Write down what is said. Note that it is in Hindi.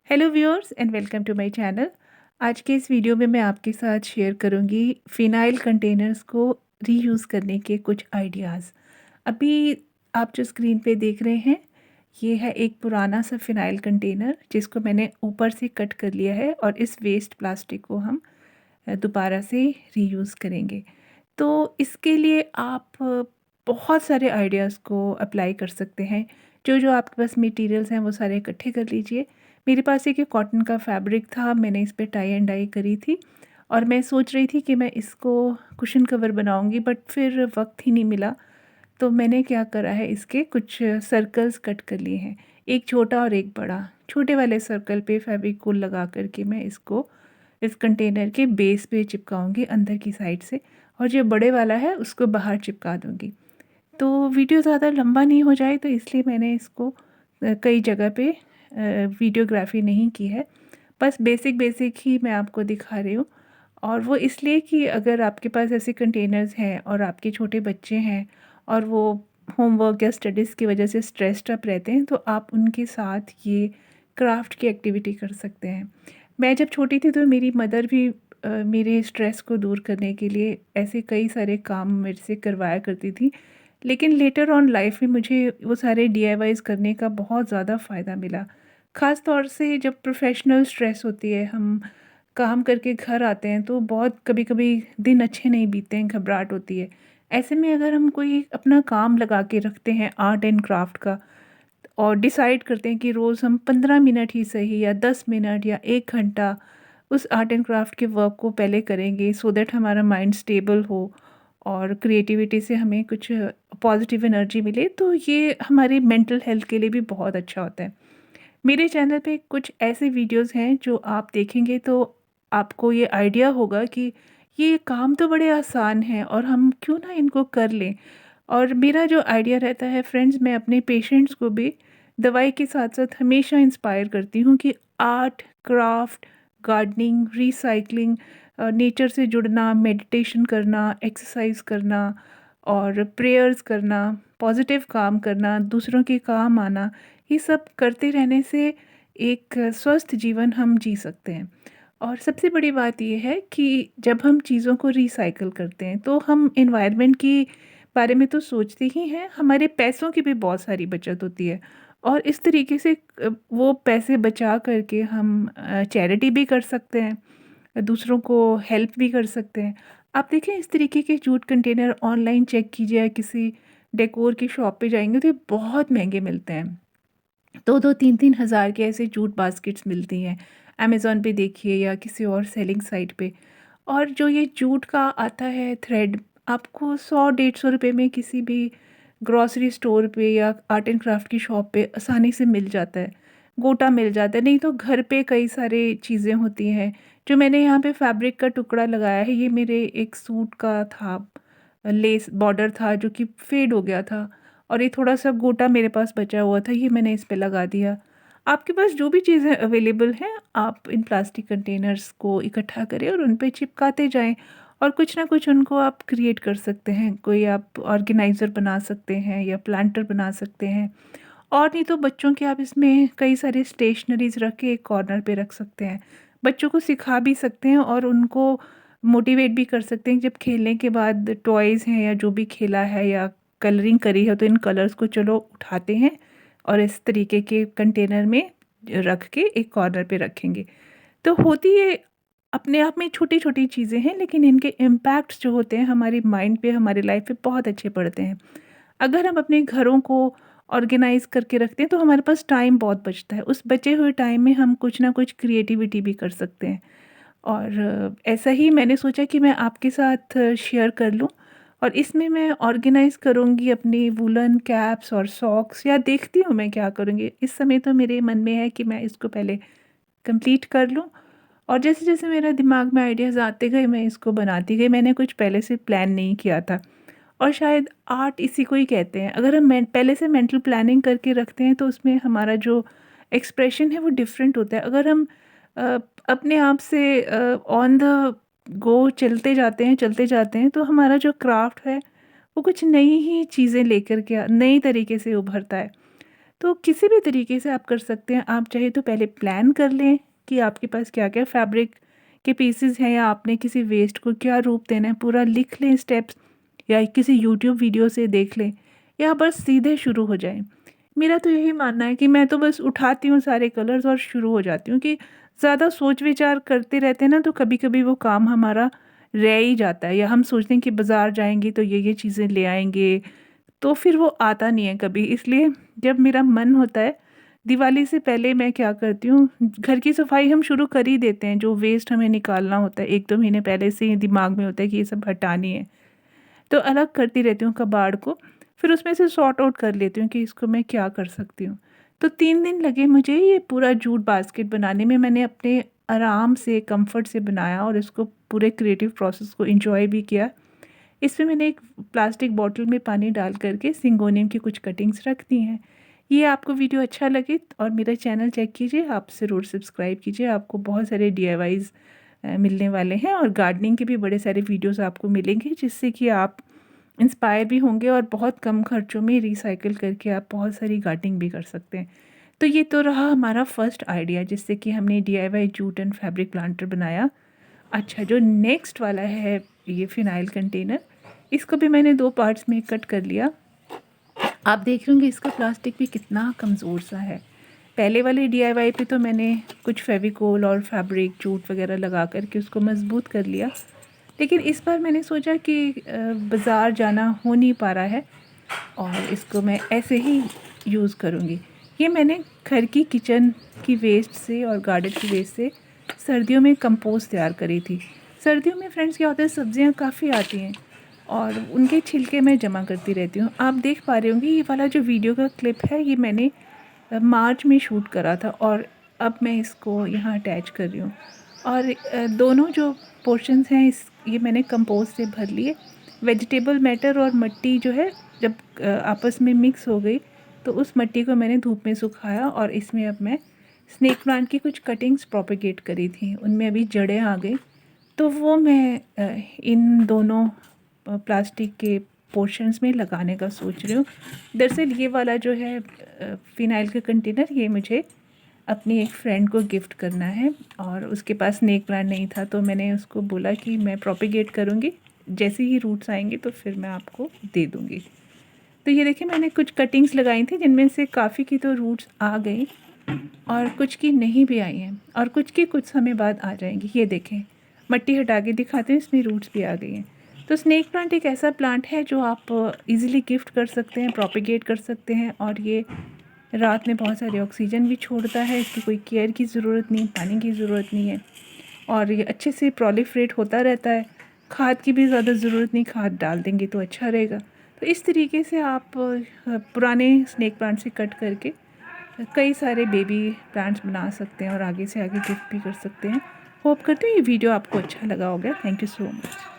Hello viewers and welcome to my channel. आज के इस वीडियो में मैं आपके साथ शेयर करूंगी फ़िनाइल कंटेनर्स को रीयूज़ करने के कुछ आइडियाज़। अभी आप जो स्क्रीन पे देख रहे हैं ये है एक पुराना सा फ़िनाइल कंटेनर जिसको मैंने ऊपर से कट कर लिया है और इस वेस्ट प्लास्टिक को हम दोबारा से रीयूज़ करेंगे। तो इसके लिए आप बहुत सारे आइडियाज़ को अप्लाई कर सकते हैं। जो आपके पास मटेरियल्स हैं वो सारे इकट्ठे कर लीजिए। मेरे पास एक कॉटन का फैब्रिक था, मैंने इस पे टाई एंड डाई करी थी और मैं सोच रही थी कि मैं इसको कुशन कवर बनाऊंगी, बट फिर वक्त ही नहीं मिला। तो मैंने क्या करा है, इसके कुछ सर्कल्स कट कर लिए हैं, एक छोटा और एक बड़ा। छोटे वाले सर्कल पे फेविकोल लगा करके मैं इसको इस कंटेनर के बेस पे चिपकाऊंगी अंदर की साइड से, और जो बड़े वाला है उसको बाहर चिपका दूंगी। तो वीडियो ज़्यादा लंबा नहीं हो जाए तो इसलिए मैंने इसको कई जगह पे वीडियोग्राफी नहीं की है। बस बेसिक बेसिक ही मैं आपको दिखा रही हूँ। और वो इसलिए कि अगर आपके पास ऐसे कंटेनर्स हैं और आपके छोटे बच्चे हैं और वो होमवर्क या स्टडीज़ की वजह से स्ट्रेस्ड अप रहते हैं, तो आप उनके साथ ये क्राफ्ट की एक्टिविटी कर सकते हैं। मैं जब छोटी थी तो मेरी मदर भी मेरे स्ट्रेस को दूर करने के लिए ऐसे कई सारे काम मेरे से करवाया करती थी। लेकिन लेटर ऑन लाइफ में मुझे वो सारे डीआईवाईज़ करने का बहुत ज़्यादा फ़ायदा मिला। ख़ास तौर से जब प्रोफ़ेशनल स्ट्रेस होती है, हम काम करके घर आते हैं तो बहुत कभी-कभी दिन अच्छे नहीं बीतते हैं, घबराहट होती है। ऐसे में अगर हम कोई अपना काम लगा के रखते हैं आर्ट एंड क्राफ्ट का, और डिसाइड करते हैं कि रोज़ हम 15 मिनट ही सही या 10 मिनट या 1 घंटा उस आर्ट एंड क्राफ्ट के वर्क को पहले करेंगे, सो दैट हमारा माइंड स्टेबल हो और क्रिएटिविटी से हमें कुछ पॉजिटिव एनर्जी मिले, तो ये हमारी मेंटल हेल्थ के लिए भी बहुत अच्छा होता है। मेरे चैनल पे कुछ ऐसे वीडियोस हैं जो आप देखेंगे तो आपको ये आइडिया होगा कि ये काम तो बड़े आसान हैं और हम क्यों ना इनको कर लें। और मेरा जो आइडिया रहता है फ्रेंड्स, मैं अपने पेशेंट्स को भी दवाई के साथ साथ हमेशा इंस्पायर करती हूँ कि art, craft, gardening, recycling, nature से जुड़ना, मेडिटेशन करना, एक्सरसाइज करना और प्रेयर्स करना, पॉजिटिव काम करना, दूसरों के काम आना, ये सब करते रहने से एक स्वस्थ जीवन हम जी सकते हैं। और सबसे बड़ी बात ये है कि जब हम चीज़ों को रिसाइकिल करते हैं तो हम एनवायरनमेंट की बारे में तो सोचते ही हैं, हमारे पैसों की भी बहुत सारी बचत होती है। और इस तरीके से वो पैसे बचा करके हम चैरिटी भी कर सकते हैं, दूसरों को हेल्प भी कर सकते हैं। आप देखें, इस तरीके के जूट कंटेनर ऑनलाइन चेक कीजिए या किसी डेकोर की शॉप पे जाएंगे तो ये बहुत महंगे मिलते हैं। 2-2 3-3 हज़ार के ऐसे जूट बास्केट्स मिलती हैं। अमेज़न पे देखिए या किसी और सेलिंग साइट पे। और जो ये जूट का आता है थ्रेड, आपको 100-150 रुपए में किसी भी ग्रोसरी स्टोर पे या आर्ट एंड क्राफ्ट की शॉप पे आसानी से मिल जाता है। गोटा मिल जाता है, नहीं तो घर पे कई सारी चीज़ें होती हैं। जो मैंने यहाँ पे फैब्रिक का टुकड़ा लगाया है, ये मेरे एक सूट का था, लेस बॉर्डर था जो कि फेड हो गया था, और ये थोड़ा-सा गोटा मेरे पास बचा हुआ था, ये मैंने इस पे लगा दिया। आपके पास जो भी चीज़ें अवेलेबल हैं, आप इन प्लास्टिक कंटेनर्स को इकट्ठा करें और उन पे चिपकाते जाएँ, और कुछ ना कुछ उनको आप क्रिएट कर सकते हैं। कोई आप ऑर्गेनाइज़र बना सकते हैं या प्लांटर बना सकते हैं, और नहीं तो बच्चों के आप इसमें कई सारी स्टेशनरीज़ रख के एक कॉर्नर पे रख सकते हैं। बच्चों को सिखा भी सकते हैं और उनको मोटिवेट भी कर सकते हैं। जब खेलने के बाद टॉयज़ हैं या जो भी खेला है या कलरिंग करी है, तो इन कलर्स को चलो उठाते हैं और इस तरीके के कंटेनर में रख के एक कॉर्नर पे रखेंगे। तो होती ये अपने आप में छोटी-छोटी चीज़ें हैं, लेकिन इनके इम्पैक्ट्स जो होते हैं हमारी माइंड पे, हमारी लाइफ पे बहुत अच्छे पड़ते हैं। अगर हम अपने घरों को ऑर्गेनाइज़ करके रखते हैं तो हमारे पास टाइम बहुत बचता है। उस बचे हुए टाइम में हम कुछ ना कुछ क्रिएटिविटी भी कर सकते हैं। और ऐसा ही मैंने सोचा कि मैं आपके साथ शेयर कर लूँ, और इसमें मैं ऑर्गेनाइज़ करूँगी अपनी वूलन कैप्स और सॉक्स, या देखती हूँ मैं क्या करूँगी। इस समय तो मेरे मन में है कि मैं इसको पहले कंप्लीट कर लूँ, और जैसे-जैसे मेरा दिमाग में आइडियाज़ आते गए मैं इसको बनाती गई। मैंने कुछ पहले से प्लान नहीं किया था, और शायद आर्ट इसी को ही कहते हैं। अगर हम पहले से मेंटल प्लानिंग करके रखते हैं तो उसमें हमारा जो एक्सप्रेशन है वो डिफरेंट होता है। अगर हम अ, अपने आप से ऑन द गो चलते जाते हैं, तो हमारा जो क्राफ्ट है वो कुछ नई ही चीज़ें लेकर के नई तरीके से उभरता है। तो किसी भी तरीके से आप कर सकते हैं। आप चाहे तो पहले प्लान कर लें कि आपके पास क्या-क्या फैब्रिक के पीसेस हैं या आपने किसी वेस्ट को क्या रूप देना है, पूरा लिख लें स्टेप्स या किसी यूट्यूब वीडियो से देख लें या बस सीधे शुरू हो जाएँ। मेरा तो यही मानना है कि मैं तो बस उठाती हूँ सारे कलर्स और शुरू हो जाती हूँ कि ज़्यादा सोच विचार करते रहते हैं ना तो कभी-कभी वो काम हमारा रह ही जाता है या हम सोचते हैं कि बाज़ार जाएँगे तो ये चीज़ें ले आएँगे, तो फिर वो आता नहीं है कभी। इसलिए जब मेरा मन होता है, दिवाली से पहले मैं क्या करती हूँ, घर की सफाई हम शुरू कर ही देते हैं, जो वेस्ट हमें निकालना होता है 1-2 महीने पहले से ही दिमाग में होता है कि ये सब हटानी है। तो अलग करती रहती हूँ कबाड़ को, फिर उसमें से सॉर्ट आउट कर लेती हूँ कि इसको मैं क्या कर सकती हूँ। तो 3 दिन लगे मुझे ये पूरा जूट बास्केट बनाने में, मैंने अपने आराम से, कम्फ़र्ट से बनाया और इसको पूरे क्रिएटिव प्रोसेस को एन्जॉय भी किया। इसमें मैंने एक प्लास्टिक बॉटल में पानी डाल कर के सिंगोनियम की कुछ कटिंग्स रख दी हैं। ये आपको वीडियो अच्छा लगे और मेरा चैनल चेक कीजिए, आप ज़रूर सब्सक्राइब कीजिए, आपको बहुत सारे डीआईवाईज़ मिलने वाले हैं और गार्डनिंग के भी बड़े सारे वीडियोज़ आपको मिलेंगे जिससे कि आप इंस्पायर भी होंगे और बहुत कम खर्चों में रिसाइकिल करके आप बहुत सारी गार्डनिंग भी कर सकते हैं। तो ये तो रहा हमारा फर्स्ट आइडिया जिससे कि हमने DIY jute and fabric planter बनाया। अच्छा, जो नेक्स्ट वाला है ये फ़िनाइल कंटेनर, इसको भी मैंने 2 पार्ट्स में कट कर लिया। आप देख रहे होंगे इसका प्लास्टिक भी कितना कमज़ोर सा है। पहले वाले डीआईवाई पे तो मैंने कुछ फ़ेविकोल और फैब्रिक जूट वगैरह लगा कर के उसको मज़बूत कर लिया। लेकिन इस बार मैंने सोचा कि बाज़ार जाना हो नहीं पा रहा है और इसको मैं ऐसे ही यूज़ करूँगी। ये मैंने घर की किचन की वेस्ट से और गार्डन की वेस्ट से सर्दियों में कंपोस्ट तैयार करी थी। सर्दियों में फ्रेंड्स क्या होता है, सब्जियां काफ़ी आती हैं और उनके छिलके मैं जमा करती रहती हूँ। आप देख पा रहे होंगे ये वाला जो वीडियो का क्लिप है ये मैंने मार्च में शूट करा था और अब मैं इसको यहाँ अटैच कर रही हूँ। और दोनों जो पोर्शंस हैं इस ये मैंने कंपोस्ट से भर लिए। वेजिटेबल मैटर और मिट्टी जो है जब आपस में मिक्स हो गई तो उस मिट्टी को मैंने धूप में सुखाया और इसमें अब मैं स्नेक प्लांट की कुछ कटिंग्स प्रोपेगेट करी थी, उनमें अभी जड़ें आ गई। तो वो मैं इन दोनों प्लास्टिक के पोर्शंस में लगाने का सोच रही हूँ। दरअसल ये वाला जो है फ़िनाइल का कंटेनर ये मुझे अपनी एक फ्रेंड को गिफ्ट करना है और उसके पास स्नेक प्लांट नहीं था तो मैंने उसको बोला कि मैं प्रोपेगेट करूँगी, जैसे ही रूट्स आएंगे तो फिर मैं आपको दे दूँगी। तो ये देखिए मैंने कुछ कटिंग्स लगाई थी जिनमें से काफ़ी की तो रूट्स आ गई और कुछ की नहीं भी आई हैं और कुछ की कुछ समय बाद आ जाएंगी। ये देखें, मिट्टी हटा के दिखाते हैं, इसमें रूट्स भी आ गई हैं। तो स्नेक प्लांट एक ऐसा प्लांट है जो आप इजीली गिफ्ट कर सकते हैं, प्रोपेगेट कर सकते हैं और ये रात में बहुत सारी ऑक्सीजन भी छोड़ता है। इसकी कोई केयर की ज़रूरत नहीं, पानी की ज़रूरत नहीं है और ये अच्छे से प्रोलिफरेट होता रहता है। खाद की भी ज़्यादा ज़रूरत नहीं, खाद डाल देंगे तो अच्छा रहेगा। तो इस तरीके से आप पुराने स्नेक प्लांट से कट करके कई सारे बेबी प्लांट्स बना सकते हैं और आगे से आगे गिफ्ट भी कर सकते हैं। होप करती हूँ ये वीडियो आपको अच्छा लगा होगा। Thank you so much.